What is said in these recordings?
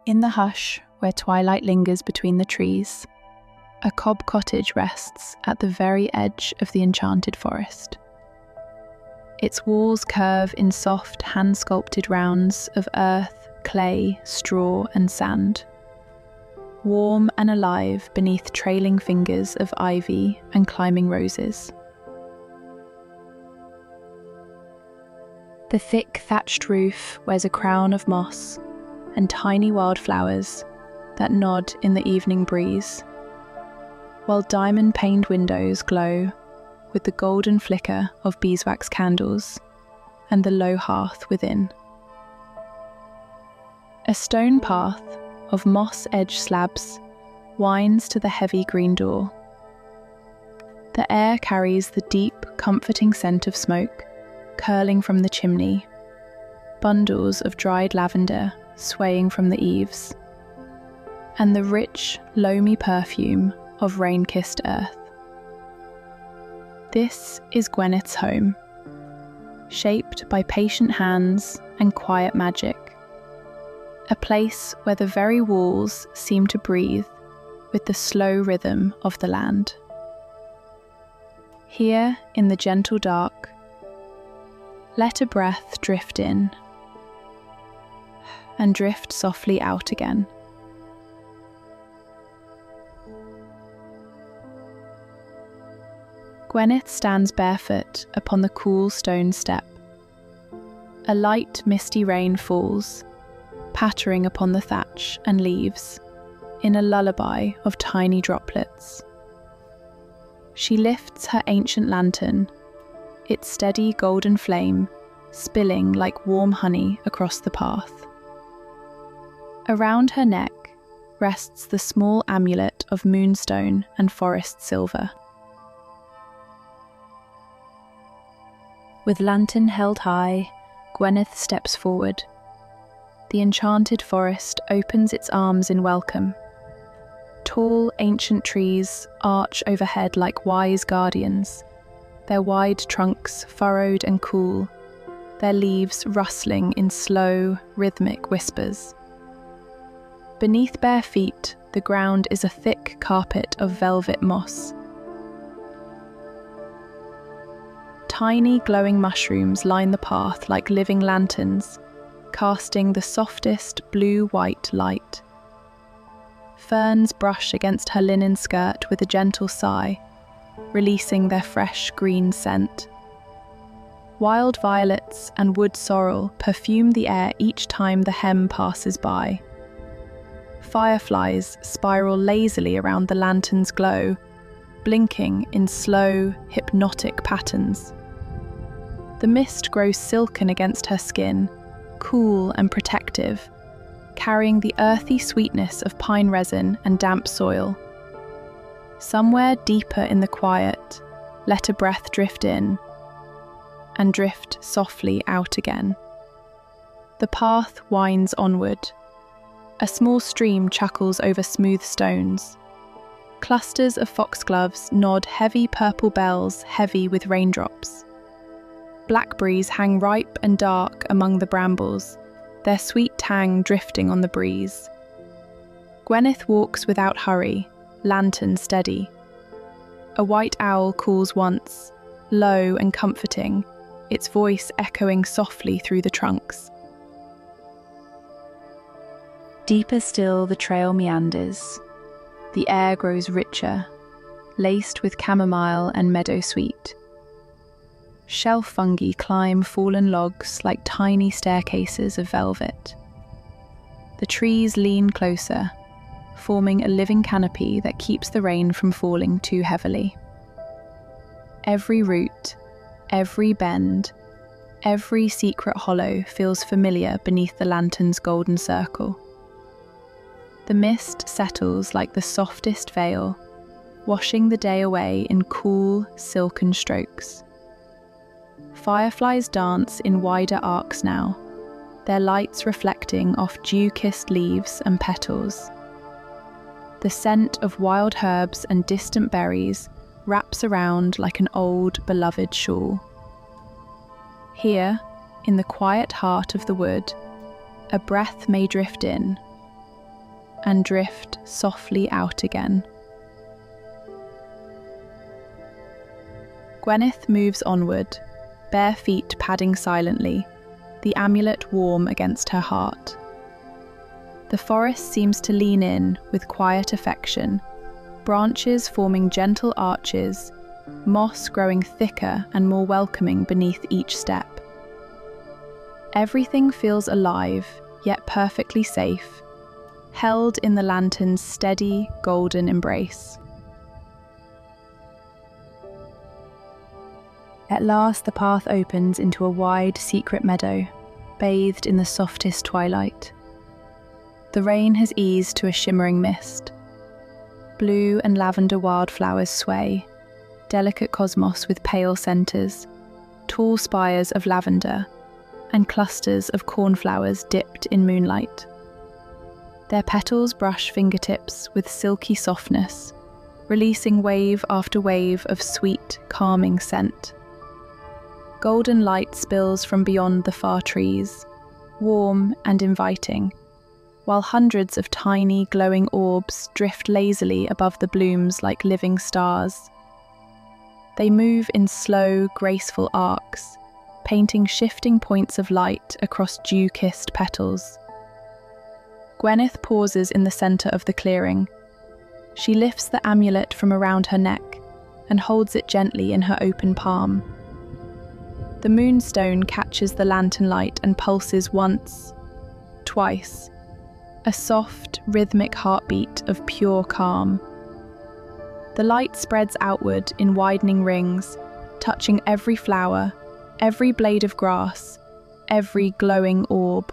In the hush, where twilight lingers between the trees, a cob cottage rests at the very edge of the enchanted forest. Its walls curve in soft, hand-sculpted rounds of earth, clay, straw, and sand, warm and alive beneath trailing fingers of ivy and climbing roses. The thick thatched roof wears a crown of moss and tiny wildflowers that nod in the evening breeze, while diamond-paned windows glow with the golden flicker of beeswax candles and the low hearth within. A stone path of moss-edged slabs winds to the heavy green door. The air carries the deep, comforting scent of smoke curling from the chimney, bundles of dried lavender swaying from the eaves, and the rich, loamy perfume of rain-kissed earth. This is Gwenyth's home, shaped by patient hands and quiet magic, a place where the very walls seem to breathe with the slow rhythm of the land. Here, in the gentle dark, let a breath drift in and drift softly out again. Gwenyth stands barefoot upon the cool stone step. A light, misty rain falls, pattering upon the thatch and leaves, in a lullaby of tiny droplets. She lifts her ancient lantern, its steady golden flame spilling like warm honey across the path. Around her neck rests the small amulet of moonstone and forest silver. With lantern held high, Gwenyth steps forward. The enchanted forest opens its arms in welcome. Tall, ancient trees arch overhead like wise guardians, their wide trunks furrowed and cool, their leaves rustling in slow, rhythmic whispers. Beneath bare feet, the ground is a thick carpet of velvet moss. Tiny glowing mushrooms line the path like living lanterns, casting the softest blue-white light. Ferns brush against her linen skirt with a gentle sigh, releasing their fresh green scent. Wild violets and wood sorrel perfume the air each time the hem passes by. Fireflies spiral lazily around the lantern's glow, blinking in slow, hypnotic patterns. The mist grows silken against her skin, cool and protective, carrying the earthy sweetness of pine resin and damp soil. Somewhere deeper in the quiet, let a breath drift in and drift softly out again. The path winds onward. A small stream chuckles over smooth stones. Clusters of foxgloves nod heavy purple bells heavy with raindrops. Blackberries hang ripe and dark among the brambles, their sweet tang drifting on the breeze. Gwenyth walks without hurry, lantern steady. A white owl calls once, low and comforting, its voice echoing softly through the trunks. Deeper still the trail meanders. The air grows richer, laced with chamomile and meadowsweet. Shelf fungi climb fallen logs like tiny staircases of velvet. The trees lean closer, forming a living canopy that keeps the rain from falling too heavily. Every root, every bend, every secret hollow feels familiar beneath the lantern's golden circle. The mist settles like the softest veil, washing the day away in cool, silken strokes. Fireflies dance in wider arcs now, their lights reflecting off dew-kissed leaves and petals. The scent of wild herbs and distant berries wraps around like an old, beloved shawl. Here, in the quiet heart of the wood, a breath may drift in, and drift softly out again. Gwenyth moves onward, bare feet padding silently, the amulet warm against her heart. The forest seems to lean in with quiet affection, branches forming gentle arches, moss growing thicker and more welcoming beneath each step. Everything feels alive, yet perfectly safe, held in the lantern's steady, golden embrace. At last the path opens into a wide, secret meadow, bathed in the softest twilight. The rain has eased to a shimmering mist. Blue and lavender wildflowers sway, delicate cosmos with pale centres, tall spires of lavender, and clusters of cornflowers dipped in moonlight. Their petals brush fingertips with silky softness, releasing wave after wave of sweet, calming scent. Golden light spills from beyond the far trees, warm and inviting, while hundreds of tiny, glowing orbs drift lazily above the blooms like living stars. They move in slow, graceful arcs, painting shifting points of light across dew-kissed petals. Gwenyth pauses in the centre of the clearing. She lifts the amulet from around her neck and holds it gently in her open palm. The moonstone catches the lantern light and pulses once, twice, a soft, rhythmic heartbeat of pure calm. The light spreads outward in widening rings, touching every flower, every blade of grass, every glowing orb.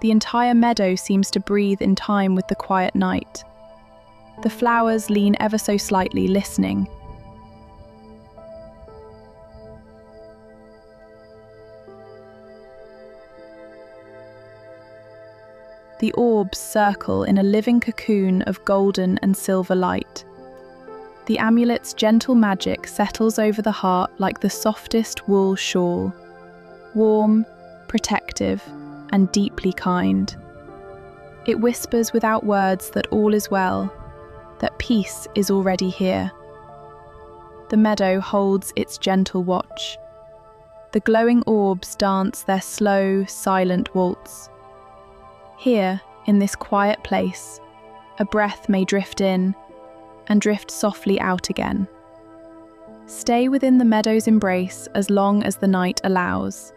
The entire meadow seems to breathe in time with the quiet night. The flowers lean ever so slightly, listening. The orbs circle in a living cocoon of golden and silver light. The amulet's gentle magic settles over the heart like the softest wool shawl, warm, protective, and deeply kind. It whispers without words that all is well, that peace is already here. The meadow holds its gentle watch. The glowing orbs dance their slow, silent waltz. Here, in this quiet place, a breath may drift in and drift softly out again. Stay within the meadow's embrace as long as the night allows.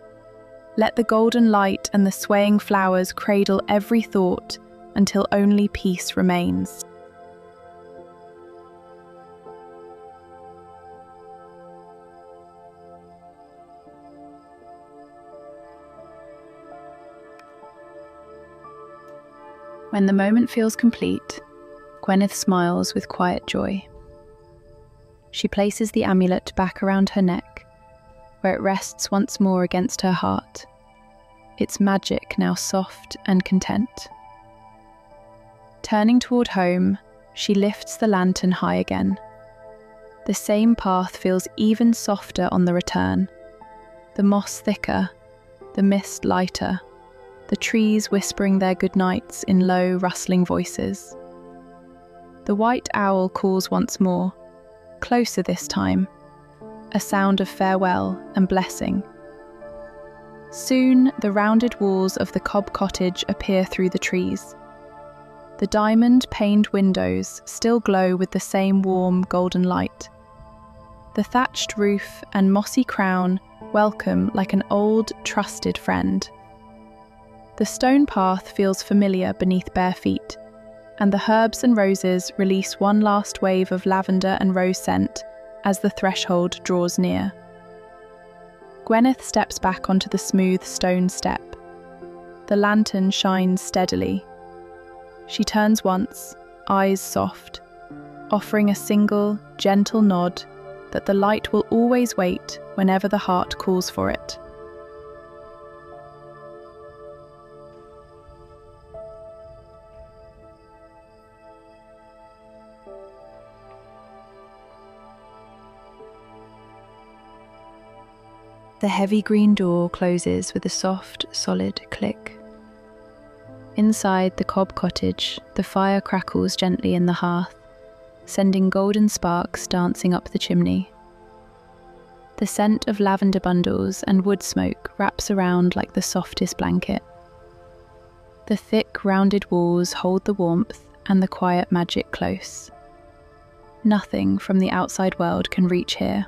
Let the golden light and the swaying flowers cradle every thought until only peace remains. When the moment feels complete, Gwenyth smiles with quiet joy. She places the amulet back around her neck, where it rests once more against her heart, its magic now soft and content. Turning toward home, she lifts the lantern high again. The same path feels even softer on the return, the moss thicker, the mist lighter, the trees whispering their goodnights in low, rustling voices. The white owl calls once more, closer this time, a sound of farewell and blessing. Soon, the rounded walls of the cob cottage appear through the trees. The diamond-paned windows still glow with the same warm, golden light. The thatched roof and mossy crown welcome like an old, trusted friend. The stone path feels familiar beneath bare feet, and the herbs and roses release one last wave of lavender and rose scent as the threshold draws near. Gwenyth steps back onto the smooth stone step. The lantern shines steadily. She turns once, eyes soft, offering a single, gentle nod that the light will always wait whenever the heart calls for it. The heavy green door closes with a soft, solid click. Inside the cob cottage, the fire crackles gently in the hearth, sending golden sparks dancing up the chimney. The scent of lavender bundles and wood smoke wraps around like the softest blanket. The thick, rounded walls hold the warmth and the quiet magic close. Nothing from the outside world can reach here.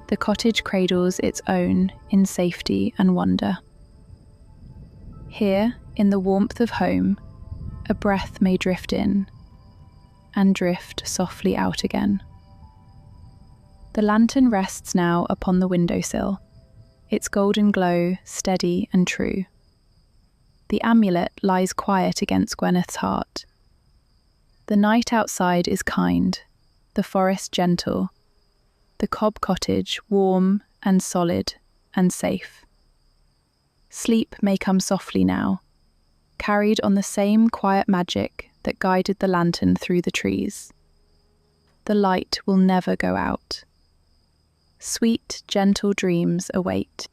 The cottage cradles its own in safety and wonder. Here, in the warmth of home, a breath may drift in and drift softly out again. The lantern rests now upon the windowsill, its golden glow steady and true. The amulet lies quiet against Gwenyth's heart. The night outside is kind, the forest gentle, the cob cottage warm and solid and safe. Sleep may come softly now, carried on the same quiet magic that guided the lantern through the trees. The light will never go out. Sweet, gentle dreams await.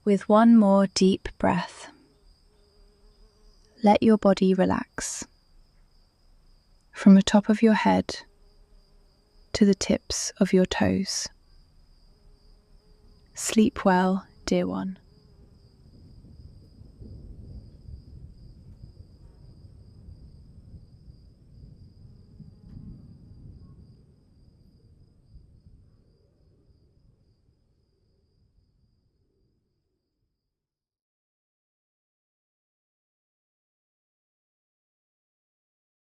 With one more deep breath, let your body relax. From the top of your head to the tips of your toes. Sleep well, dear one.